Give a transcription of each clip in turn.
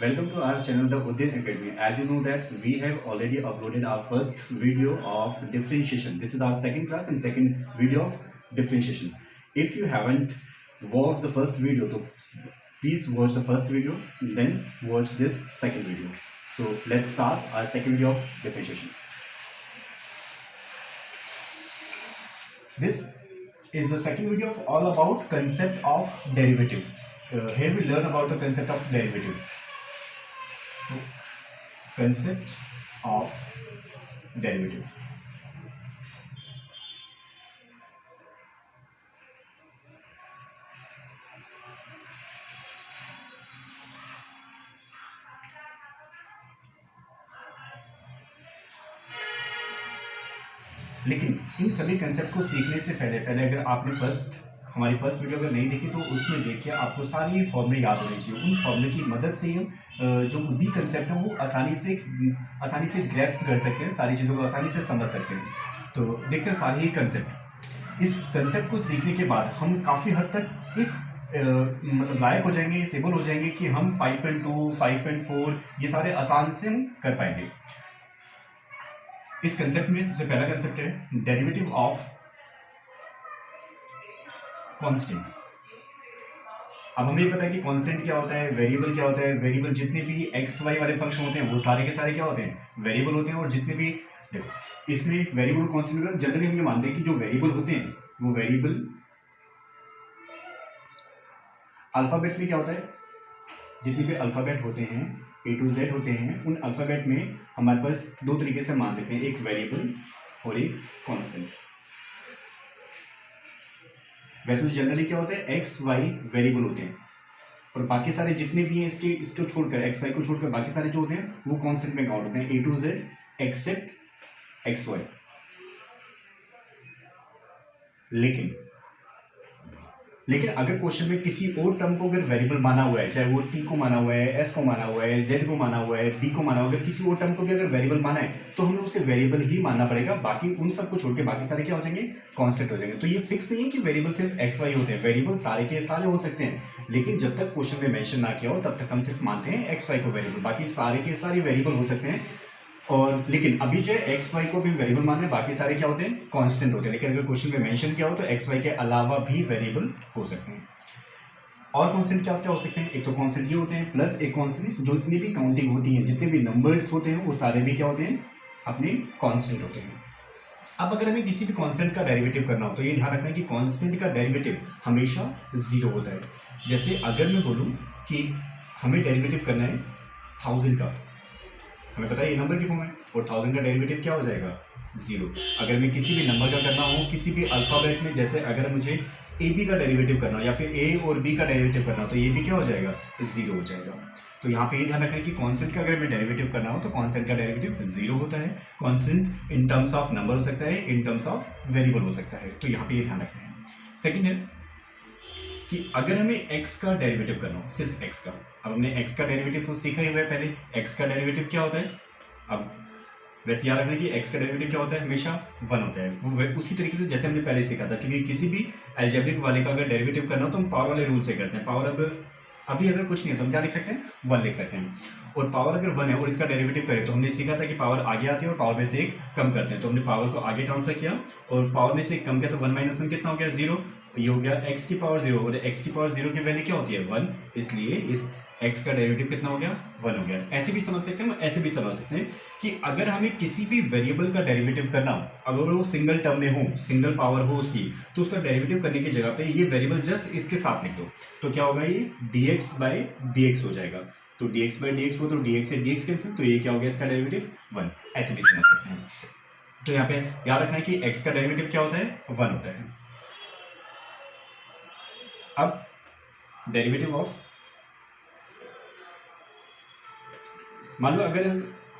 Welcome to our channel, the Uddin Academy. As you know that we have already uploaded our first video of differentiation. This is our second class and second video of differentiation. If you haven't watched the first video, so please watch the first video, then watch this second video. So let's start our second video of differentiation. This is the second video of all about concept of derivative. Here we learn about the concept of derivative. So, concept of derivative. लेकिन इन सभी concept को सीखने से पहले अगर आपने हमारी first video अगर नहीं देखी तो उसमें देखिए, आपको सारी फॉर्मूले याद होने चाहिए। उन फॉर्मूले की मदद से ही हम जो भी कंसेप्ट है वो आसानी से ग्रैस्प कर सकते हैं, सारी चीज़ों को आसानी से समझ सकते हैं। तो देखते हैं सारे ही कंसेप्ट। इस कंसेप्ट को सीखने के बाद हम काफ़ी हद तक इस मतलब लायक हो जाएंगे, इस एबल हो जाएंगे कि हम 5.2, 5.4 ये सारे आसान से हम कर पाएंगे। इस कंसेप्ट में सबसे पहला कंसेप्ट है डेरिवेटिव ऑफ कांस्टेंट। अब हमें पता है कि कांस्टेंट क्या होता है, वेरिएबल क्या होता है। वेरिएबल जितने भी एक्स वाई वाले फंक्शन होते हैं वो सारे के सारे क्या होते हैं, वेरिएबल होते हैं। और जितने भी देखो इसमें वेरिएबल और कांस्टेंट का जनरली हम ये मानते हैं कि जो वेरिएबल होते हैं वो वेरिएबल अल्फाबेट में क्या होता है, जितने भी अल्फाबेट होते हैं A to Z होते हैं, उन अल्फाबेट में हमारे पास दो तरीके से मान सकते हैं, एक वेरिएबल और एक कांस्टेंट। वैसे तो जनरली क्या होता है, एक्स वाई वेरिएबल होते हैं और बाकी सारे जितने भी हैं इसको छोड़कर, एक्स वाई को छोड़कर बाकी सारे जो होते हैं वो कांस्टेंट में काउंट होते हैं, A to Z except X Y. लेकिन अगर क्वेश्चन में किसी और टर्म को अगर वेरिएबल माना हुआ है, चाहे वो टी को माना हुआ है, एस को माना हुआ है, जेड को माना हुआ है, बी को माना हुआ है, अगर किसी और टर्म को भी अगर वेरिएबल माना है तो हमें उसे वेरिएबल ही मानना पड़ेगा। बाकी उन सब को छोड़ के बाकी सारे क्या हो जाएंगे, कांस्टेंट हो जाएंगे। तो ये फिक्स नहीं है कि वेरिएबल सिर्फ एक्स वाई होते हैं, वेरिएबल सारे के सारे हो सकते हैं। लेकिन जब तक क्वेश्चन में मेंशन ना किया हो तब तक हम सिर्फ मानते हैं एक्स वाई को वेरिएबल, बाकी सारे के सारे वेरिएबल हो सकते हैं। और लेकिन अभी जो है एक्स वाई को भी वेरिएबल मान रहे हैं, बाकी सारे क्या होते हैं, कांस्टेंट होते हैं। लेकिन अगर क्वेश्चन में मेंशन किया हो तो एक्स वाई के अलावा भी वेरिएबल हो सकते हैं। और कांस्टेंट क्या हो सकते हैं, एक तो कांस्टेंट ये होते हैं प्लस एक कांस्टेंट जो इतनी भी काउंटिंग होती है, जितने भी नंबर्स होते हैं वो सारे भी क्या होते हैं, अपने कांस्टेंट होते हैं। अब अगर हमें किसी भी कांस्टेंट का डेरिवेटिव करना हो तो ये ध्यान रखना है कि कांस्टेंट का डेरिवेटिव हमेशा जीरो होता है। जैसे अगर मैं बोलूँ कि हमें डेरिवेटिव करना है 1000 का, हमें पता है ये नंबर की फॉर्म है और 1000 का डेरिवेटिव क्या हो जाएगा, जीरो। अगर मैं किसी भी नंबर का करना हो, किसी भी अल्फाबेट में, जैसे अगर मुझे ए बी का डेरिवेटिव करना हो या फिर ए और बी का डेरिवेटिव करना हो तो ये भी क्या हो जाएगा, जीरो हो जाएगा। तो यहाँ पे ये ध्यान रखना है कि कांस्टेंट का अगर हमें डेरिवेटिव करना हो तो कांस्टेंट का डेरिवेटिव जीरो होता है। Constant in terms of number हो सकता है, इन टर्म्स ऑफ वेरिएबल हो सकता है। तो यहाँ पे ये ध्यान रखना है। सेकेंड है कि अगर हमें x का डेरिवेटिव करना हो, सिर्फ x का। अब हमने x का डेरिवेटिव तो सीखा ही हुआ है पहले, x का डेरिवेटिव क्या होता है। अब वैसे याद रखना कि x का डेरिवेटिव क्या होता है, हमेशा 1 होता है। वो उसी तरीके से जैसे हमने पहले सीखा था, क्योंकि किसी भी अलजेब्रिक वाले का अगर डेरिवेटिव करना हो तो हम पावर वाले रूल से करते हैं। पावर अभी अगर कुछ नहीं है तो हम क्या लिख सकते हैं, 1 लिख सकते हैं। और पावर अगर 1 है और इसका डेरिवेटिव करें तो हमने सीखा था कि पावर आगे आती है और पावर में से एक कम करते हैं। तो हमने पावर को आगे ट्रांसफर किया और पावर में से एक कम किया तो 1 - 1 कितना हो गया, 0। ये हो गया x की पावर 0 और x की पावर 0 की वैल्यू क्या होती है, 1। इसलिए इस x का डेरिवेटिव कितना हो गया, 1 हो गया। ऐसे भी समझ सकते हैं, ऐसे भी समझ सकते हैं कि अगर हमें किसी भी वेरिएबल का डेरिवेटिव करना हो, अगर वो सिंगल टर्म में हो, सिंगल पावर हो उसकी, तो उसका डेरिवेटिव करने की जगह पे ये वेरिएबल जस्ट इसके साथ लिख दो तो क्या होगा, ये dx/dx हो जाएगा। तो dx/dx हो तो dx से dx कैंसिल, तो ये क्या हो गया, इसका डेरिवेटिव 1। ऐसे भी समझ सकते हैं। तो यहाँ पे याद रखना है कि x का डेरिवेटिव क्या होता है, 1 होता है। अब डेरिवेटिव ऑफ, मान लो अगर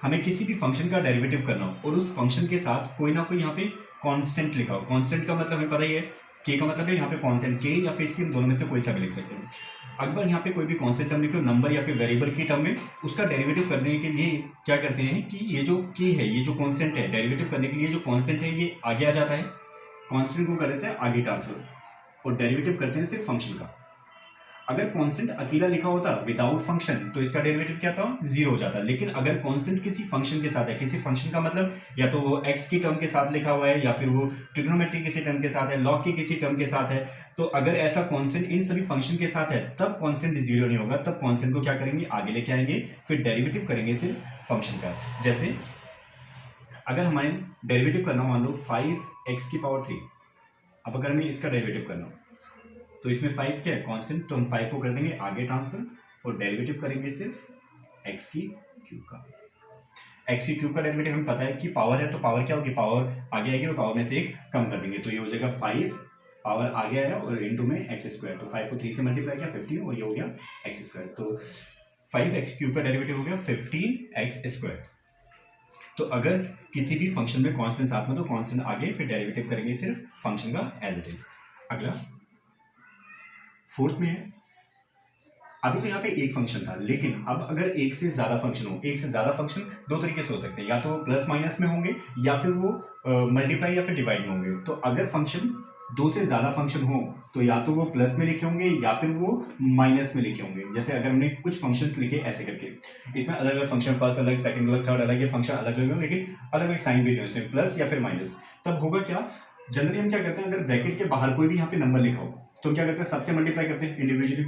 हमें किसी भी फंक्शन का डेरिवेटिव करना हो और उस फंक्शन के साथ कोई ना कोई यहाँ पे कांस्टेंट लिखा हो। कांस्टेंट का मतलब हमें पता ही है, k का मतलब है यहाँ पे कांस्टेंट, k या फिर सी, दोनों में से कोई सा भी लिख सकते हैं। अगर यहाँ पे कोई भी कांस्टेंट टर्म लिखे हो, नंबर या फिर वेरिएबल की टर्म में, उसका डेरिवेटिव करने के लिए क्या करते हैं कि ये जो k है, ये जो कांस्टेंट है, डेरिवेटिव करने के लिए जो कांस्टेंट है ये आगे आ जाता है, कांस्टेंट को कर देते हैं आगे ट्रांसफर और डेरिवेटिव करते हैं सिर्फ फंक्शन का। अगर कांस्टेंट अकेला लिखा होता विदाउट फंक्शन तो इसका डेरिवेटिव क्या था, 0 हो जाता। लेकिन अगर कांस्टेंट किसी फंक्शन के साथ है, किसी फंक्शन का मतलब या तो वो x की टर्म के साथ लिखा हुआ है, या फिर वो ट्रिग्नोमेट्री किसी टर्म के साथ है, लॉग की किसी टर्म के साथ है, तो अगर ऐसा कांस्टेंट इन सभी फंक्शन के साथ है तब कांस्टेंट 0 नहीं होगा। तब कांस्टेंट को क्या करेंगे, आगे लेके आएंगे, फिर डेरिवेटिव करेंगे सिर्फ फंक्शन का। जैसे अगर हमारे डेरिवेटिव करना हो, मान लो 5x की पावर 3, अब अगर हमें इसका डेरिवेटिव करना हो तो इसमें 5 क्या है, कांस्टेंट, तो हम 5 को कर देंगे आगे ट्रांसफर और डेरिवेटिव करेंगे सिर्फ x की क्यूब का। x की क्यूब का डेरिवेटिव हमें पता है कि पावर है, तो पावर क्या होगी, पावर आगे आएगी और पावर में से एक कम कर देंगे, तो ये हो जाएगा 5 पावर आगे आएगा और इनटू में x स्क्वायर, तो 5 को 3 से मल्टीप्लाई किया 15 और ये हो गया x स्क्वायर, तो 5x क्यूब का डेरिवेटिव हो गया 15x स्क्वायर। तो अगर किसी भी फंक्शन में कांस्टेंट साथ में तो कांस्टेंट आगे, फिर डेरिवेटिव करेंगे सिर्फ फंक्शन का एज इट इज। अगला फोर्थ में है, अभी तो यहाँ पे एक फंक्शन था, लेकिन अब अगर एक से ज्यादा फंक्शन हो, एक से ज्यादा फंक्शन दो तरीके से हो सकते हैं, या तो वो प्लस माइनस में होंगे या फिर वो मल्टीप्लाई या फिर डिवाइड में होंगे। तो अगर फंक्शन दो से ज्यादा फंक्शन हो तो या तो वो प्लस में लिखे होंगे या फिर वो माइनस में लिखे होंगे। जैसे अगर हमने कुछ फंक्शंस लिखे ऐसे करके, इसमें अलग अलग फंक्शन, फर्स्ट अलग, सेकंड अलग, थर्ड अलग, ये फंक्शन अलग अलग, लेकिन अलग अलग साइन भी थे उसमें, प्लस या फिर माइनस। तब होगा क्या, जनरली हम क्या करते हैं, अगर ब्रैकेट के बाहर कोई भी यहाँ पे नंबर लिखा हो तो हम क्या करते हैं, सबसे मल्टीप्लाई करते हैं इंडिविजुअली।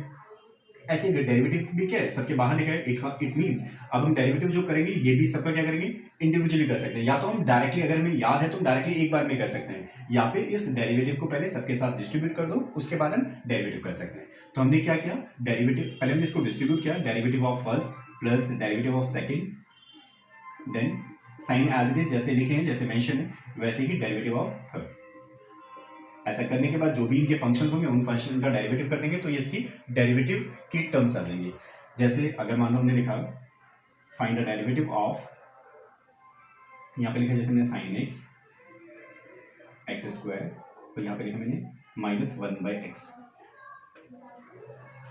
ऐसे डेरिवेटिव भी क्या है, सबके बाहर लिखा है, इट मींस अब हम डेरिवेटिव जो करेंगे ये भी सबका क्या करेंगे, इंडिविजुअली कर सकते हैं। या तो हम डायरेक्टली, अगर हमें याद है तो हम डायरेक्टली एक बार में कर सकते हैं, या फिर इस डेरिवेटिव को पहले सबके साथ डिस्ट्रीब्यूट कर दो, उसके बाद हम डेरिवेटिव कर सकते हैं। तो हमने क्या किया, डेरिवेटिव पहले हमने इसको डिस्ट्रीब्यूट किया, derivative of first plus derivative of second, then sign as it is जैसे लिखे हैं, जैसे मेंशन है वैसे ही डेरिवेटिव ऑफ थर्ड। ऐसा करने के बाद जो भी इनके फंक्शंस होंगे उन फंक्शन का डेरिवेटिव कर देंगे, तो ये इसकी डेरिवेटिव की टर्म्स आ जाएंगे। जैसे अगर मान लो हमने लिखा फाइंड द डेरिवेटिव ऑफ, यहाँ पे लिखा जैसे मैंने साइन एक्स स्क्वायर, तो यहाँ पे लिखा मैंने -1/x।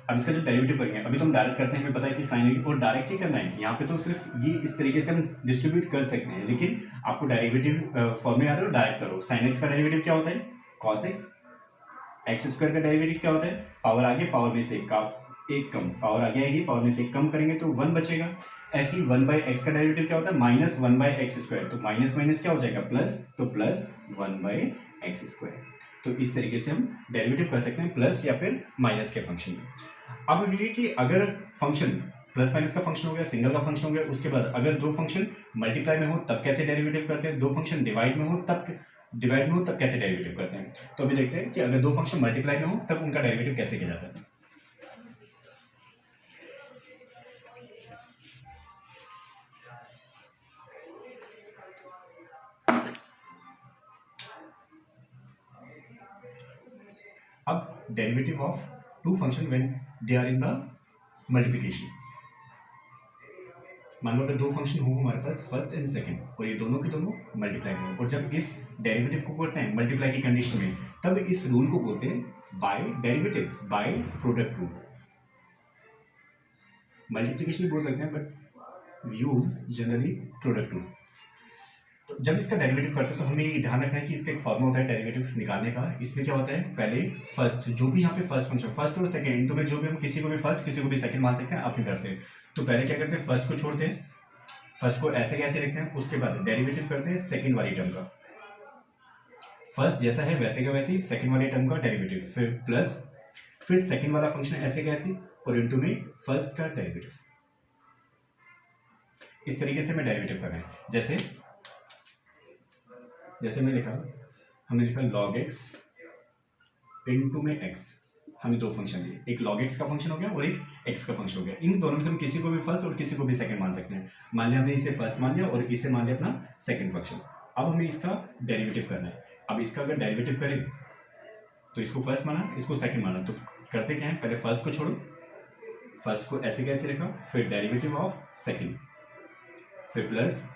अब इसका जो डेरिवेटिव करेंगे, अभी तो हम डायरेक्ट करते हैं, हमें पता है कि साइन एक्स और डायरेक्ट ही करना है। यहाँ पे तो सिर्फ ये इस तरीके से हम डिस्ट्रीब्यूट कर सकते हैं, लेकिन आपको डेरिवेटिव फॉर्म याद है, डायरेक्ट करो। साइन एक्स का डेरिवेटिव क्या होता है, cos x, एक्स स्क्वायर का डेरिवेटिव क्या होता है, पावर आगे पावर में से एक कम, पावर आगे आएगी पावर में से एक कम करेंगे तो 1 बचेगा। ऐसे ही 1/x का डेरिवेटिव क्या होता है, -1/x स्क्वायर, तो माइनस माइनस क्या हो जाएगा प्लस, तो प्लस 1/x स्क्वायर। तो इस तरीके से हम डेरिवेटिव कर सकते हैं प्लस या फिर माइनस के फंक्शन में। अब ये कि अगर फंक्शन प्लस माइनस का फंक्शन हो गया, सिंगल का फंक्शन हो गया, उसके बाद अगर दो फंक्शन मल्टीप्लाई में हो तब कैसे डेरिवेटिव करते हैं, दो फंक्शन डिवाइड में हो तब कैसे डेरिवेटिव करते हैं। तो अभी देखते हैं कि अगर दो फंक्शन मल्टीप्लाई में हो तब उनका डेरिवेटिव कैसे किया जाता है। अब derivative of two function when they are in the multiplication. मान लो अगर दो फंक्शन हो हमारे पास फर्स्ट एंड सेकंड, और ये दोनों के दोनों मल्टीप्लाई में हो, और जब इस डेरिवेटिव को करते हैं मल्टीप्लाई की कंडीशन में, तब इस रूल को बोलते हैं by derivative by product rule. Multiplication बोल सकते हैं but use generally product rule. तो जब इसका डेरिवेटिव करते हैं तो हमें ध्यान रखना है कि इसका एक फॉर्मूला होता है डेरिवेटिव निकालने का। इसमें क्या होता है, पहले फर्स्ट, जो भी यहाँ पे फर्स्ट फंक्शन, फर्स्ट और सेकंड, तो जो भी हम किसी को भी फर्स्ट किसी को भी सेकंड मान सकते हैं अपनी तरफ से। तो पहले क्या करते हैं, फर्स्ट को छोड़ते हैं, फर्स्ट को ऐसे कैसे लिखते हैं, उसके बाद डेरिवेटिव करते हैं सेकंड वाली टर्म का। फर्स्ट जैसा है वैसे का वैसे ही सेकंड वाली टर्म का डेरिवेटिव, फिर प्लस, फिर सेकंड वाला फंक्शन ऐसे कैसे और इनटू में फर्स्ट का डेरिवेटिव। इस तरीके से मैं डेरिवेटिव कर रहे हैं। जैसे मैं लिखा, हमने लिखा log x इनटू में x, हमें दो फंक्शन दिए, एक log x का फंक्शन हो गया और एक x का फंक्शन हो गया। इन दोनों में से हम किसी को भी फर्स्ट और किसी को भी सेकंड मान सकते हैं। मान लिया हमने इसे फर्स्ट मान लिया और इसे मान लिया अपना सेकंड फंक्शन। अब हमें इसका डेरिवेटिव करना है। अब इसका अगर डेरिवेटिव करें तो इसको फर्स्ट माना, इसको सेकंड माना, तो करते क्या है, पहले फर्स्ट को छोड़ो, फर्स्ट को ऐसे कैसे लिखा, फिर डेरिवेटिव ऑफ सेकंड, फिर प्लस,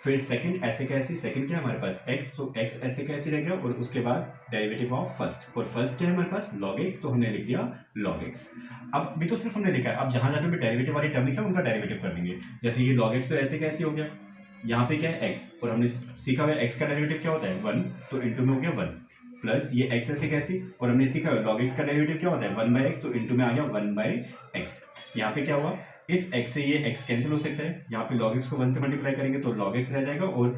फिर सेकंड ऐसे कैसे, सेकंड क्या है हमारे पास x, तो x ऐसे कैसे रह गया, और उसके बाद डेरिवेटिव ऑफ फर्स्ट, और फर्स्ट क्या है हमारे पास log x, तो हमने लिख दिया log x। अब भी तो सिर्फ हमने लिखा है, अब जहां जहां पे डेरिवेटिव वाली टर्म लिखा है उनका डेरिवेटिव कर देंगे। जैसे ये log x तो ऐसे कैसे हो गया, यहाँ पे क्या है x, और हमने सीखा हुआ x का डेरिवेटिव क्या होता है 1, तो इंटू में हो गया 1, प्लस ये x ऐसे कैसे, और हमने सीखा log x का डेरिवेटिव क्या होता है 1/x, तो इनटू में आ गया 1/x। यहाँ पे क्या हुआ, इस x से ये x कैंसिल हो सकता है, यहाँ पे log x को 1 से मल्टीप्लाई करेंगे तो log x रह जाएगा, और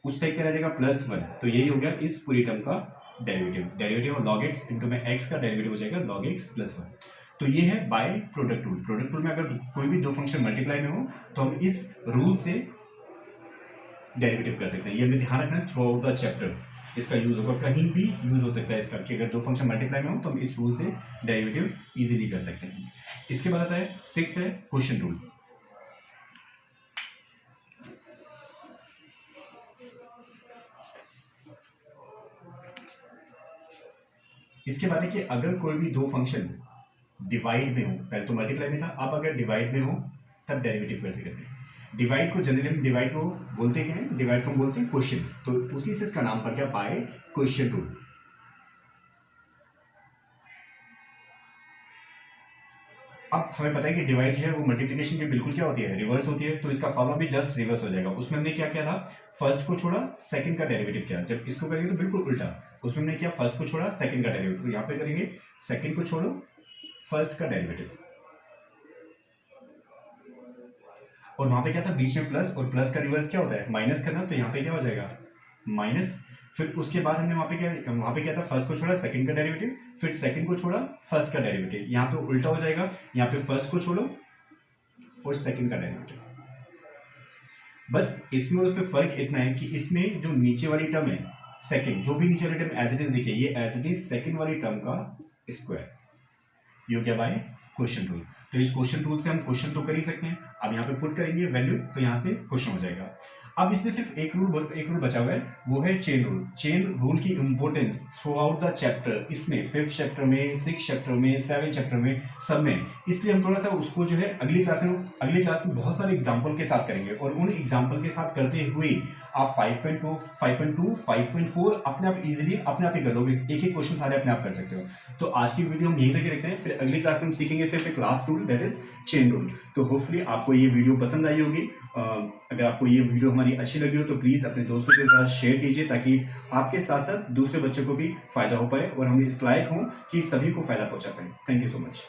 उस साइड क्या रह जाएगा +1, तो यही हो गया इस पूरी टर्म का डेरिवेटिव और log x इनटू में x का डेरिवेटिव हो जाएगा log x +1। तो ये है bye product rule. Product rule में अगर कोई भी दो फंक्शन मल्टीप्लाई में हो तो हम इस रूल से डेरिवेटिव कर सकते हैं। ये हमें ध्यान रखना है थ्रू आउट द चैप्टर, इसका यूज होगा, कहीं भी यूज हो सकता है इसका, कि अगर दो फंक्शन मल्टीप्लाई में हो तो हम इस रूल से डेरिवेटिव इजीली कर सकते हैं। इसके बाद आता है 6 है क्वेश्चन रूल। इसके बाद है कि अगर कोई भी दो फंक्शन डिवाइड में हो, पहले तो मल्टीप्लाई में था, अब अगर डिवाइड में हो तब डेरिवेटिव कैसे करते हैं। डिवाइड को जनरली हम डिवाइड को बोलते क्या है, डिवाइड को हम बोलते हैं क्वेश्चन, तो उसी से इसका नाम पड़ गया बाय क्वेश्चन रूल। अब हमें पता है कि डिवाइड जो है वो मल्टीप्लिकेशन की बिल्कुल क्या होती है, रिवर्स होती है, तो इसका फॉर्मूला भी जस्ट रिवर्स हो जाएगा। उसमें हमने क्या किया था, फर्स्ट को छोड़ा सेकंड का डेरिवेटिव किया, जब इसको करेंगे तो बिल्कुल उल्टा, उसमें हमने किया फर्स्ट को छोड़ा सेकंड का डेरिवेटिव, तो यहाँ पे करेंगे सेकंड को छोड़ो फर्स्ट का डेरिवेटिव, और वहां पे क्या था बीच में प्लस, और प्लस का रिवर्स क्या होता है माइनस करना, तो यहाँ पे क्या हो जाएगा माइनस। फिर उसके बाद हमने वहां पे क्या था, फर्स्ट को छोड़ा सेकंड का डेरिवेटिव, फिर सेकंड को छोड़ा फर्स्ट का डेरिवेटिव, यहाँ पे उल्टा हो जाएगा, यहाँ पे फर्स्ट को छोड़ो और सेकंड का डेरिवेटिव। बस इसमें और उसमें फर्क इतना है कि इसमें जो नीचे वाली टर्म है सेकंड, जो भी नीचे वाली टर्म एज इट इज दिखे, ये एज इट इज सेकंड वाली टर्म का स्क्वायर, ये क्या बाय क्वेश्चन रूल। तो इस क्वेश्चन रूल से हम क्वेश्चन तो कर ही सकते हैं, अब यहाँ पे पुट करेंगे वैल्यू तो यहाँ से क्वेश्चन हो जाएगा। अब इसमें सिर्फ एक रूल बचा हुआ है, वो है चेन रूल। चेन रूल की importance through out the chapter, इसमें 5th चैप्टर में, 6th चैप्टर में, 7th चैप्टर में, सब में, इसलिए हम थोड़ा सा उसको जो है अगली क्लास में बहुत सारे एग्जाम्पल के साथ करेंगे, और उन एग्जाम्पल के साथ करते हुए आप 5.2, 5.2, 5.4 अपने आप इजीली अपने आप ही कर लोगे, एक एक क्वेश्चन सारे अपने आप कर सकते हो। तो आज की वीडियो हम यहीं तक रखते हैं, फिर अगली क्लास में हम सीखेंगे सिर्फ एक last rule, that is chain rule. तो होपफुली आपको ये वीडियो पसंद आई होगी। अगर आपको ये वीडियो हमारी अच्छी लगी हो तो प्लीज़ अपने दोस्तों के साथ शेयर कीजिए, ताकि आपके साथ साथ दूसरे बच्चों को भी फायदा हो पाए और हम इस लायक हों कि सभी को फायदा पहुंचा पाए। Thank you so much.